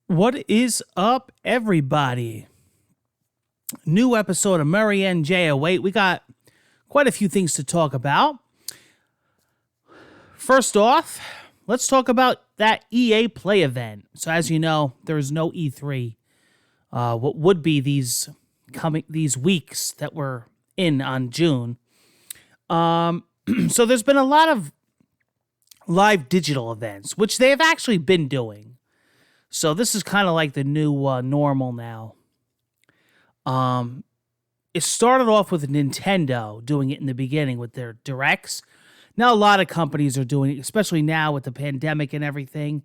What is up, everybody? New episode of Murray and J08. We got quite a few things to talk about. First off, let's talk about that EA Play event. So, as you know, there is no E3. What would be these weeks that we're in on June? So, there's been a lot of live digital events, which they have actually been doing. So this is kind of like the new normal now. It started off with Nintendo doing it in the beginning with their directs. Now a lot of companies are doing it, especially now with the pandemic and everything.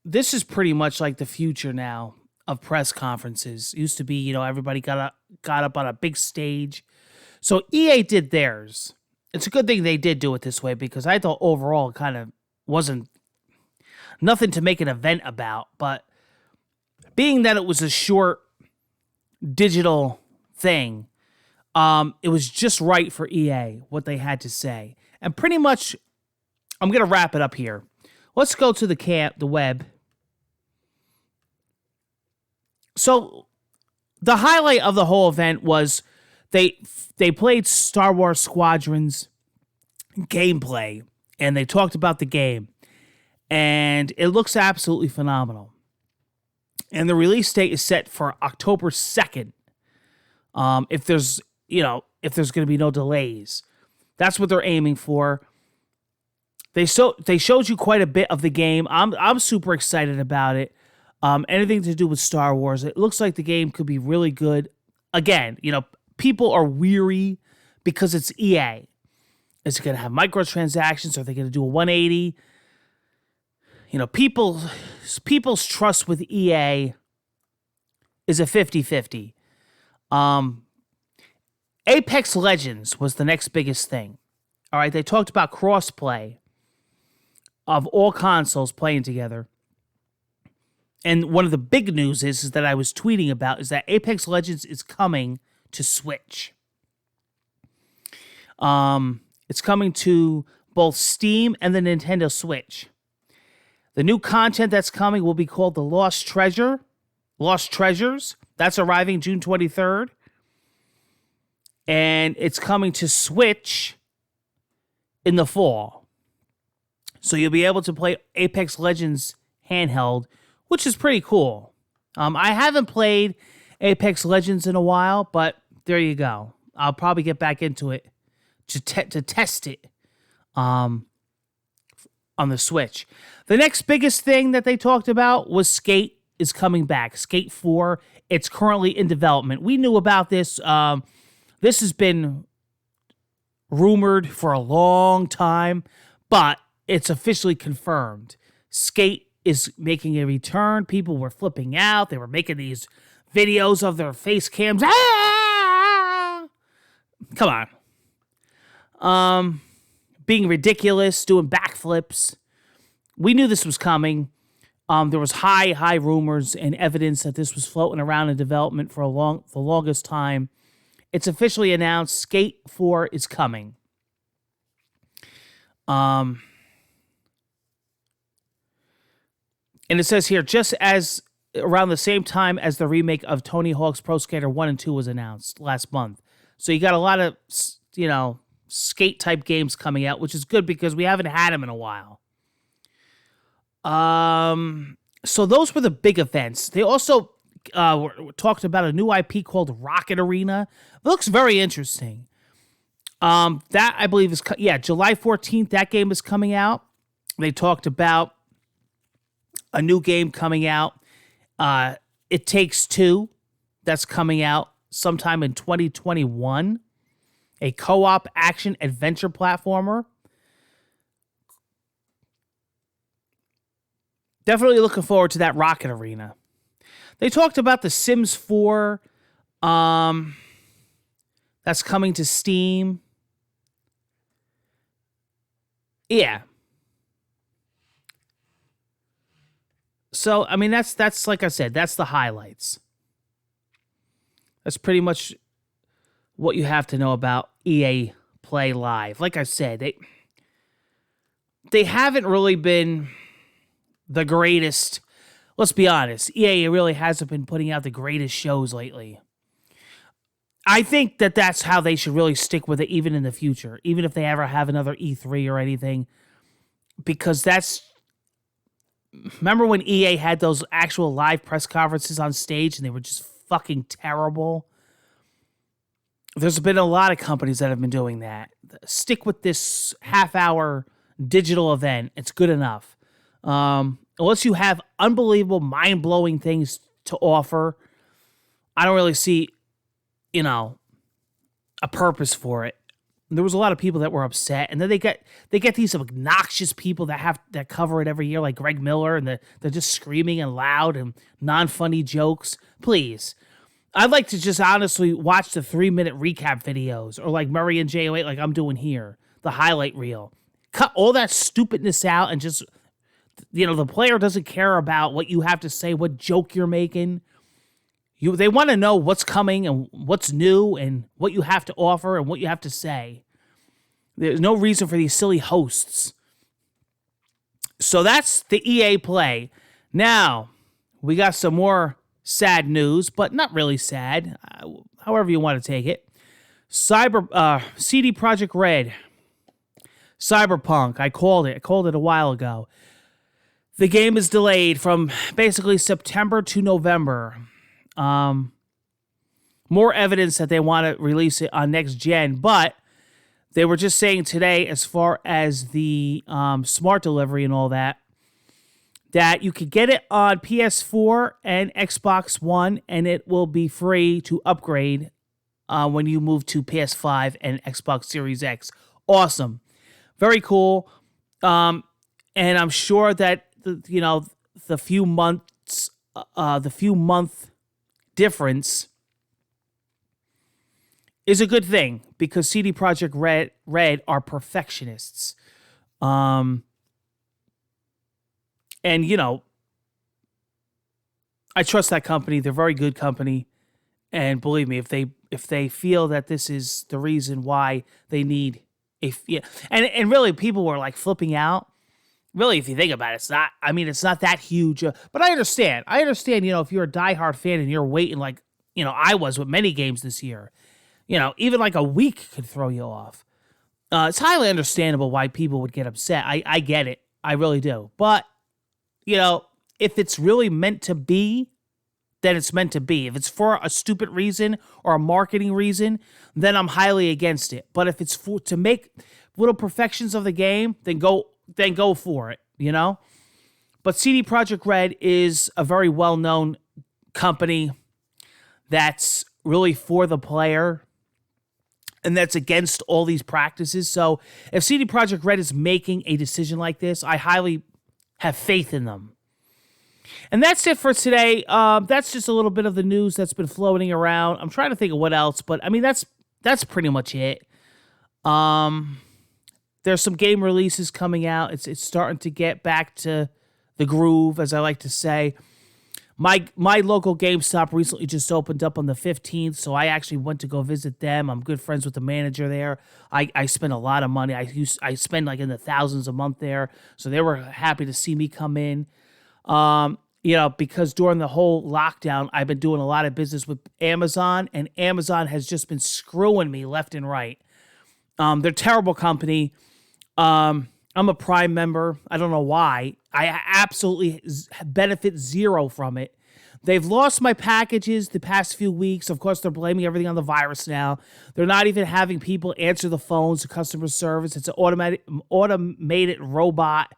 This is pretty much like the future now of press conferences. It used to be, everybody got up on a big stage. So EA did theirs. It's a good thing they did do it this way because I thought overall it kind of wasn't nothing to make an event about, but being that it was a short digital thing, it was just right for EA, what they had to say. And pretty much, I'm going to wrap it up here. Let's go to the web. So, the highlight of the whole event was they played Star Wars Squadrons gameplay, and they talked about the game. And it looks absolutely phenomenal. And the release date is set for October 2nd. If there's going to be no delays. That's what they're aiming for. They showed you quite a bit of the game. I'm super excited about it. Anything to do with Star Wars. It looks like the game could be really good. Again, people are weary because it's EA. Is it going to have microtransactions? Are they going to do a 180? People's trust with EA is a 50-50. Apex Legends was the next biggest thing. All right, they talked about crossplay of all consoles playing together. And one of the big news is that I was tweeting about is that Apex Legends is coming to Switch. It's coming to both Steam and the Nintendo Switch. The new content that's coming will be called the Lost Treasures. That's arriving June 23rd. And it's coming to Switch in the fall. So you'll be able to play Apex Legends handheld, which is pretty cool. I haven't played Apex Legends in a while, but there you go. I'll probably get back into it to test it. On the Switch. The next biggest thing that they talked about was Skate is coming back. Skate 4. It's currently in development. We knew about this. This has been rumored for a long time, but it's officially confirmed. Skate is making a return. People were flipping out. They were making these videos of their face cams. Ah! Come on. Being ridiculous, doing backflips. We knew this was coming. There was high rumors and evidence that this was floating around in development for the longest time. It's officially announced. Skate 4 is coming. And it says here, just as around the same time as the remake of Tony Hawk's Pro Skater 1 and 2 was announced last month. So you got a lot of, skate type games coming out, which is good because we haven't had them in a while. So those were the big events. They also talked about a new IP called Rocket Arena. It looks very interesting. That I believe is July 14th. That game is coming out. They talked about a new game coming out. It Takes Two. That's coming out sometime in 2021. A co-op action adventure platformer. Definitely looking forward to that Rocket Arena. They talked about The Sims 4. That's coming to Steam. Yeah. So, I mean, that's like I said, that's the highlights. That's pretty much what you have to know about EA Play Live. Like I said, they haven't really been the greatest. Let's be honest, EA really hasn't been putting out the greatest shows lately. I think that that's how they should really stick with it even in the future, even if they ever have another E3 or anything, because that's. Remember when EA had those actual live press conferences on stage and they were just fucking terrible? There's been a lot of companies that have been doing that. Stick with this half-hour digital event. It's good enough. Unless you have unbelievable, mind-blowing things to offer, I don't really see, a purpose for it. There was a lot of people that were upset, and then they get these obnoxious people that cover it every year, like Greg Miller, and they're just screaming and loud and non-funny jokes. Please. I'd like to just honestly watch the 3-minute recap videos, or like Murray and J08, like I'm doing here, the highlight reel. Cut all that stupidness out and just, the player doesn't care about what you have to say, what joke you're making. They want to know what's coming and what's new and what you have to offer and what you have to say. There's no reason for these silly hosts. So that's the EA Play. Now, we got some more sad news, but not really sad, however you want to take it. CD Projekt Red, Cyberpunk, I called it a while ago. The game is delayed from basically September to November. More evidence that they want to release it on next gen, but they were just saying today, as far as the smart delivery and all that you could get it on PS4 and Xbox One, and it will be free to upgrade when you move to PS5 and Xbox Series X. Awesome. Very cool. And I'm sure that, the few month difference is a good thing, because CD Projekt Red are perfectionists. And, I trust that company. They're a very good company. And believe me, if they feel that this is the reason why they need and really people were like flipping out. Really, if you think about it, it's not that huge. But I understand. If you're a diehard fan and you're waiting like, I was with many games this year, even like a week could throw you off. It's highly understandable why people would get upset. I get it. I really do. But, if it's really meant to be, then it's meant to be. If it's for a stupid reason or a marketing reason, then I'm highly against it. But if it's to make little perfections of the game, then go for it, But CD Projekt Red is a very well-known company that's really for the player and that's against all these practices. So if CD Projekt Red is making a decision like this, I highly have faith in them. And that's it for today. That's just a little bit of the news that's been floating around. I'm trying to think of what else, but that's pretty much it. There's some game releases coming out. It's starting to get back to the groove, as I like to say. My local GameStop recently just opened up on the 15th, so I actually went to go visit them. I'm good friends with the manager there. I spend a lot of money. I spend like in the thousands a month there, so they were happy to see me come in. Because during the whole lockdown, I've been doing a lot of business with Amazon, and Amazon has just been screwing me left and right. They're a terrible company. I'm a Prime member. I don't know why. I absolutely benefit zero from it. They've lost my packages the past few weeks. Of course, they're blaming everything on the virus now. They're not even having people answer the phones to customer service. It's an automated robot.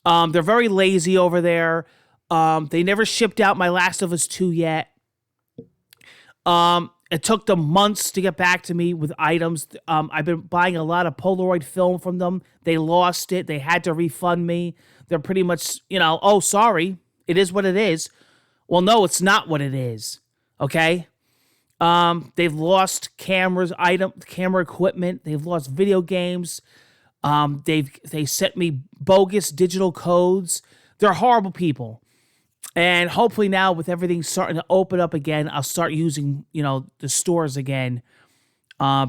They're very lazy over there. They never shipped out my Last of Us 2 yet. It took them months to get back to me with items. I've been buying a lot of Polaroid film from them. They lost it. They had to refund me. They're pretty much, oh, sorry. It is what it is. Well, no, it's not what it is. Okay? They've lost camera equipment. They've lost video games. They sent me bogus digital codes. They're horrible people. And hopefully now with everything starting to open up again, I'll start using, the stores again,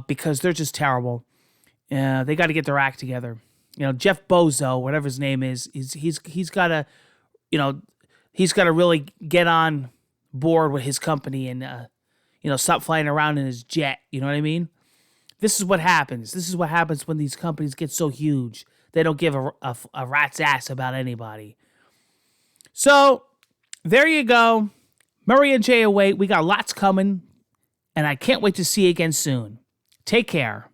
because they're just terrible. They got to get their act together. Jeff Bozo, whatever his name is, he's got to, you know, he's got to really get on board with his company and, stop flying around in his jet. You know what I mean? This is what happens. This is what happens when these companies get so huge. They don't give a rat's ass about anybody. So, there you go. Murray and Jay away. We got lots coming, and I can't wait to see you again soon. Take care.